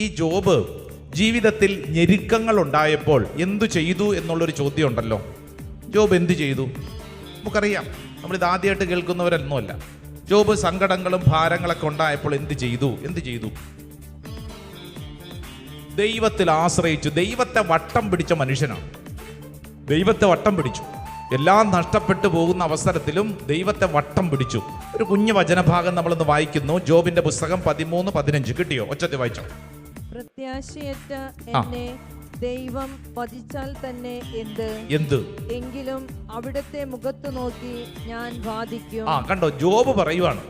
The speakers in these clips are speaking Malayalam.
ഈ ജോബ് ജീവിതത്തിൽ ഞെരുക്കങ്ങൾ ഉണ്ടായപ്പോൾ എന്തു ചെയ്തു എന്നുള്ളൊരു ചോദ്യം ഉണ്ടല്ലോ. ജോബ് എന്ത് ചെയ്തു? നമുക്കറിയാം, നമ്മളിത് ആദ്യമായിട്ട് കേൾക്കുന്നവരൊന്നുമല്ല. ജോബ് സങ്കടങ്ങളും ഭാരങ്ങളൊക്കെ ഉണ്ടായപ്പോൾ എന്ത് ചെയ്തു? ദൈവത്തിൽ ആശ്രയിച്ചു. ദൈവത്തെ വട്ടം പിടിച്ച മനുഷ്യനാണ്. ദൈവത്തെ വട്ടം പിടിച്ചു. എല്ലാം നഷ്ടപ്പെട്ടു പോകുന്ന അവസരത്തിലും ദൈവത്തെ വട്ടം പിടിച്ചു. ഒരു കുഞ്ഞു വചനഭാഗം നമ്മളൊന്ന് വായിക്കുന്നു. ജോബിന്റെ പുസ്തകം 13:15. കിട്ടിയോ? ഒച്ചത്തിൽ വായിച്ചോ. പ്രത്യാശയറ്റ എന്നെ ദൈവം പതിച്ചാൽ തന്നെ എന്ത് എങ്കിലും അവിടുത്തെ മുഖത്ത് നോക്കി ഞാൻ വാദിക്കും. കണ്ടോ, ജോബ് പറയുവാണ്,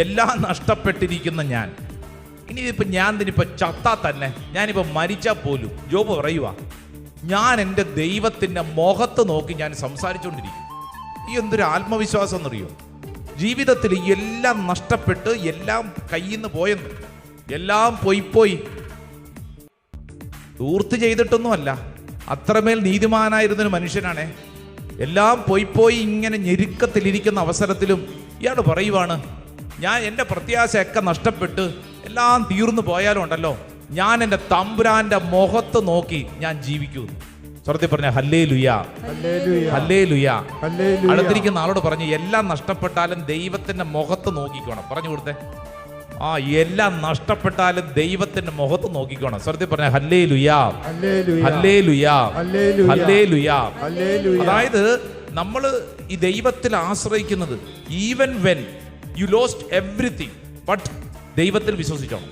എല്ലാം നഷ്ടപ്പെട്ടിരിക്കുന്ന ഞാൻ, ഇനിയിപ്പോ ഞാൻ ഇതിനിപ്പോ ചത്താ തന്നെ, ഞാനിപ്പോ മരിച്ചാൽ പോലും, ജോബ് പറയുവാ, ഞാൻ എൻ്റെ ദൈവത്തിന്റെ മുഖത്ത് നോക്കി ഞാൻ സംസാരിച്ചുകൊണ്ടിരിക്കും. ഈ എന്തൊരു ആത്മവിശ്വാസം എന്നറിയോ? ജീവിതത്തിൽ എല്ലാം നഷ്ടപ്പെട്ട് എല്ലാം കയ്യിൽ നിന്ന് പോയെന്ന്, എല്ലാം പോയി ദൂർത്ത് ചെയ്തിട്ടൊന്നുമല്ല, അത്രമേൽ നീതിമാനായിരുന്നൊരു മനുഷ്യനാണേ. എല്ലാം പോയി ഇങ്ങനെ ഞെരുക്കത്തിലിരിക്കുന്ന അവസരത്തിലും ഇയാൾ പറയുവാണ്, ഞാൻ എൻ്റെ പ്രത്യാശയൊക്കെ നഷ്ടപ്പെട്ട് എല്ലാം തീർന്നു പോയാലും ഉണ്ടല്ലോ, ഞാൻ എൻ്റെ തമ്പുരാന്റെ മുഖത്ത് നോക്കി ഞാൻ ജീവിക്കൂ. സ്വർഗ്ഗത്തിൽ പറഞ്ഞ ഹല്ലേലൂയാ, ഹല്ലേലൂയാ. അടുത്തിരിക്കുന്ന ആളോട് പറഞ്ഞു, എല്ലാം നഷ്ടപ്പെട്ടാലും ദൈവത്തിന്റെ മുഖത്ത് നോക്കിക്കോണം. പറഞ്ഞു കൊടുത്തേ. എല്ലാം നഷ്ടപ്പെട്ടാലും ദൈവത്തിന്റെ മുഖത്ത് നോക്കിക്കോണം. സ്വർഗ്ഗത്തിൽ പറഞ്ഞ ഹല്ലേലൂയാ, ഹല്ലേലൂയാ, ഹല്ലേലൂയാ. അതായത് നമ്മൾ ഈ ദൈവത്തിൽ ആശ്രയിക്കുന്നത്, even when you lost everything, but ദൈവത്തിൽ വിശ്വസിച്ചോണം.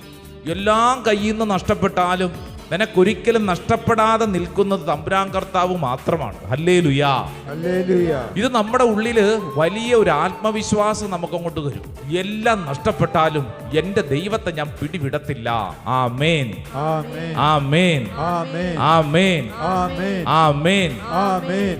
എല്ലാം കയ്യിൽ നിന്ന് നഷ്ടപ്പെട്ടാലും നിനക്കൊരിക്കലും നഷ്ടപ്പെടാതെ നിൽക്കുന്നത് തമ്പുരാൻ കർത്താവ് മാത്രമാണ്. ഹല്ലേലൂയാ, ഹല്ലേലൂയാ. ഇത് നമ്മുടെ ഉള്ളില് വലിയ ഒരു ആത്മവിശ്വാസം നമുക്കങ്ങോട്ട് തരും. എല്ലാം നഷ്ടപ്പെട്ടാലും എൻ്റെ ദൈവത്തെ ഞാൻ പിടിവിടത്തില്ല. ആമേൻ, ആമേൻ, ആമേൻ, ആമേൻ, ആമേൻ, ആമേൻ.